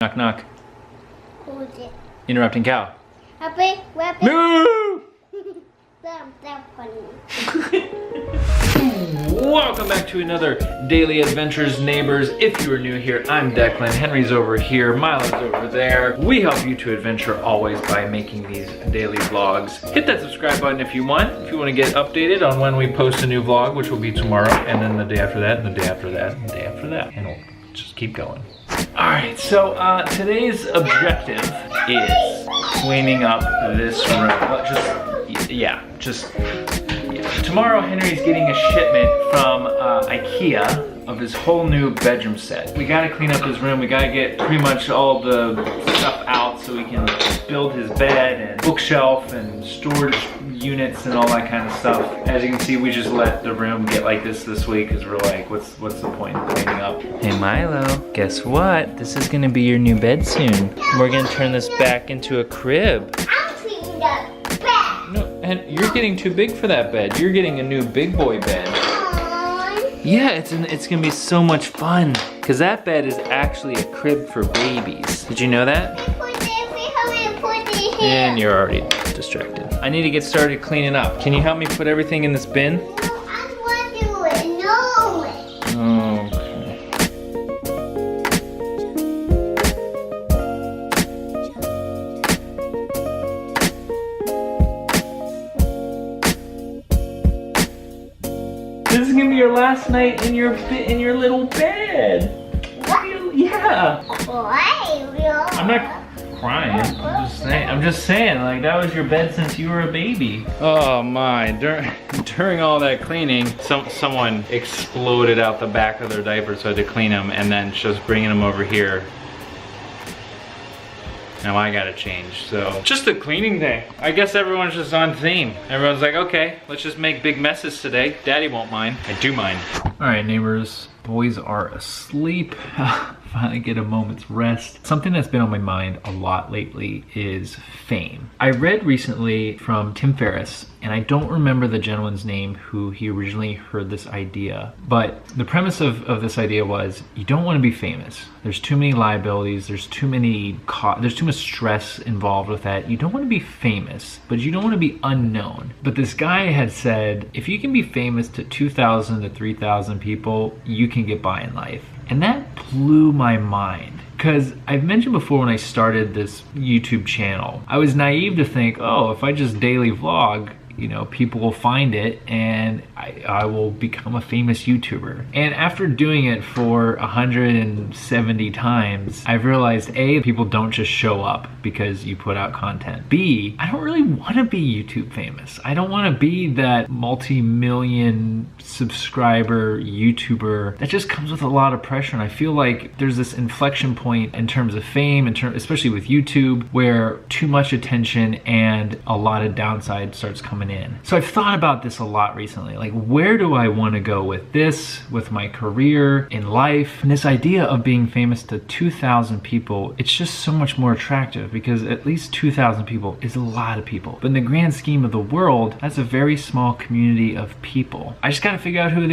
Knock, knock. Who's it? Interrupting cow. Happy? Happy? Moo! That's funny. Welcome back to another Daily Adventures Neighbors. If you are new here, I'm Declan. Henry's over here. Milo's over there. We help you to adventure always by making these daily vlogs. Hit that subscribe button if you want. If you want to get updated on when we post a new vlog, which will be tomorrow, and then the day after that, and the day after that, and the day after that. And we'll just keep going. Alright, so today's objective is cleaning up this room. Tomorrow Henry's getting a shipment from IKEA of his whole new bedroom set. We gotta clean up his room. We gotta get pretty much all the stuff out so we can build his bed and bookshelf and storage units and all that kind of stuff. As you can see, we just let the room get like this week because we're like, what's the point of cleaning up? Hey Milo, guess what? This is gonna be your new bed soon. We're gonna turn this back into a crib. I'm cleaning the bed. No, and you're getting too big for that bed. You're getting a new big boy bed. Yeah, it's gonna be so much fun because that bed is actually a crib for babies. Did you know that? And you're already distracted. I need to get started cleaning up. Can you help me put everything in this bin? No, I want to do it. No. Okay. This is gonna be your last night in your little bed. What? Yeah. Why? I'm not crying. I'm just saying, like that was your bed since you were a baby. Oh my! During all that cleaning, someone exploded out the back of their diaper, so I had to clean them, and then just bringing them over here. Now I gotta change, so. Just a cleaning day. I guess everyone's just on theme. Everyone's like, okay, let's just make big messes today. Daddy won't mind. I do mind. All right, neighbors. Boys are asleep. Finally get a moment's rest. Something that's been on my mind a lot lately is fame. I read recently from Tim Ferriss, and I don't remember the gentleman's name who he originally heard this idea, but the premise of this idea was you don't want to be famous. There's too many liabilities, there's too much stress involved with that. You don't want to be famous, but you don't want to be unknown. But this guy had said, if you can be famous to 2,000 to 3,000 people, you can get by in life. And that blew my mind. Because I've mentioned before when I started this YouTube channel, I was naive to think, oh, if I just daily vlog, you know, people will find it and I will become a famous YouTuber. And after doing it for 170 times, I've realized A, people don't just show up because you put out content. B, I don't really want to be YouTube famous. I don't want to be that multi-million subscriber YouTuber. That just comes with a lot of pressure, and I feel like there's this inflection point in terms of fame, especially with YouTube, where too much attention and a lot of downside starts coming in. So I've thought about this a lot recently. Like, where do I want to go with this, with my career, in life? And this idea of being famous to 2,000 people, it's just so much more attractive because at least 2,000 people is a lot of people. But in the grand scheme of the world, that's a very small community of people. I just gotta figure out who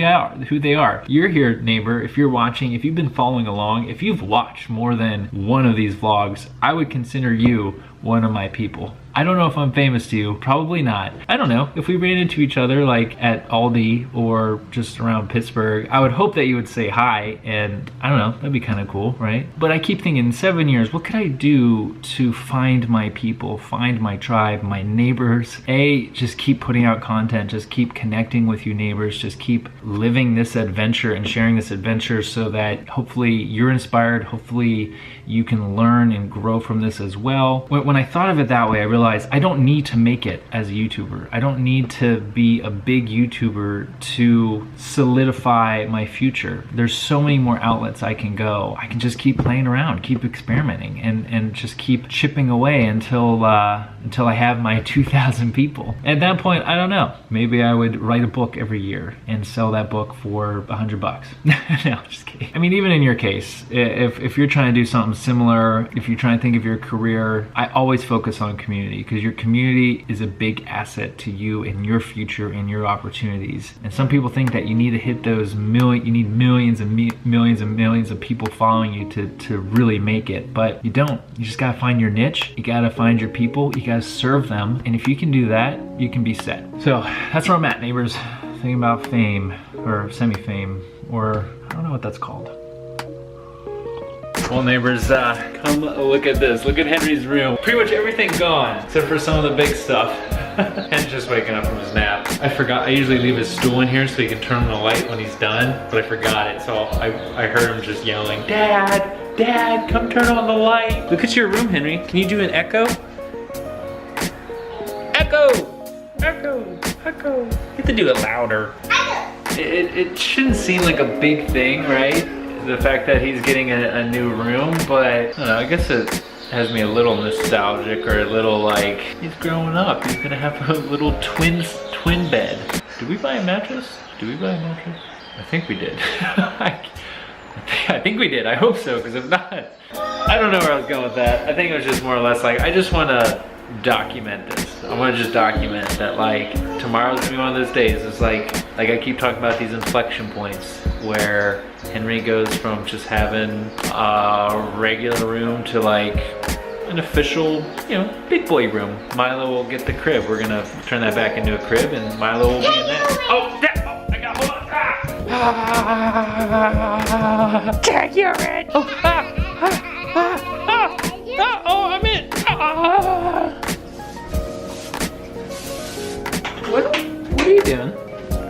they are. You're here, neighbor, if you're watching, if you've been following along, if you've watched more than one of these vlogs, I would consider you one of my people. I don't know if I'm famous to you, probably not. I don't know, if we ran into each other like at Aldi or just around Pittsburgh, I would hope that you would say hi, and I don't know, that'd be kind of cool, right? But I keep thinking, in 7 years, what could I do to find my people, find my tribe, my neighbors? A, just keep putting out content, just keep connecting with you neighbors, just keep living this adventure and sharing this adventure so that hopefully you're inspired, hopefully you can learn and grow from this as well. When I thought of it that way, I realized I don't need to make it as a YouTuber. I don't need to be a big YouTuber to solidify my future. There's so many more outlets I can go. I can just keep playing around, keep experimenting, and just keep chipping away until I have my 2,000 people. At that point, I don't know. Maybe I would write a book every year and sell that book for $100. No, just kidding. I mean, even in your case, if you're trying to do something similar, if you're trying to think of your career, always focus on community, because your community is a big asset to you and your future and your opportunities. And some people think that you need to hit those you need millions and millions and millions of people following you to really make it, but you don't. You just gotta find your niche, you gotta find your people, you gotta serve them, and if you can do that, you can be set. So that's where I'm at, neighbors. Thinking about fame, or semi-fame, or I don't know what that's called. Well, neighbors, come look at this. Look at Henry's room. Pretty much everything gone, except for some of the big stuff. Hen's just waking up from his nap. I forgot, I usually leave his stool in here so he can turn on the light when he's done, but I forgot it, so I heard him just yelling, Dad, Dad, come turn on the light. Look at your room, Henry. Can you do an echo? Echo! Echo! Echo! You have to do it louder. It shouldn't seem like a big thing, right? The fact that he's getting a new room, but I don't know, I guess it has me a little nostalgic, or a little like, he's growing up. He's gonna have a little twin bed. Did we buy a mattress? Did we buy a mattress? I think we did. I think we did. I hope so, because if not, I don't know where I was going with that. I think it was just more or less like, I just want to document this. I want to just document that, like, tomorrow's gonna be one of those days. It's like I keep talking about these inflection points where Henry goes from just having a regular room to like an official, you know, big boy room. Milo will get the crib. We're gonna turn that back into a crib, and Milo will be in that. Oh, I got, hold on. Dad, you're in. Oh, I'm in. What are you doing?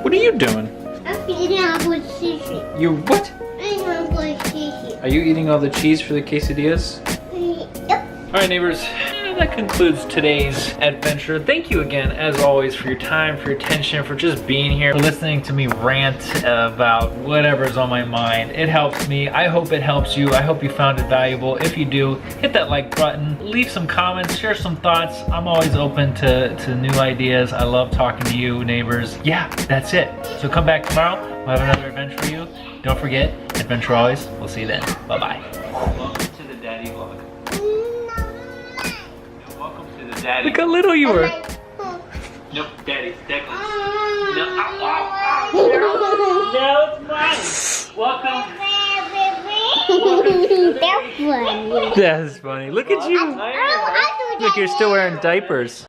What are you doing? I'm eating all the cheese. You what? I'm eating all the cheese. Are you eating all the cheese for the quesadillas? Yep. All right, neighbors. That concludes today's adventure. Thank you again, as always, for your time, for your attention, for just being here, for listening to me rant about whatever's on my mind. It helps me. I hope it helps you. I hope you found it valuable. If you do, hit that like button, leave some comments, share some thoughts. I'm always open to new ideas. I love talking to you, neighbors. Yeah, that's it. So come back tomorrow. We'll have another adventure for you. Don't forget, adventure always. We'll see you then. Bye-bye. Welcome to the Daddy Vlog. Daddy. Look how little you were. Nope, Daddy's Declan. No, no, it's mine. Welcome. That's funny. That's funny. Look at you. Look, you're still wearing diapers.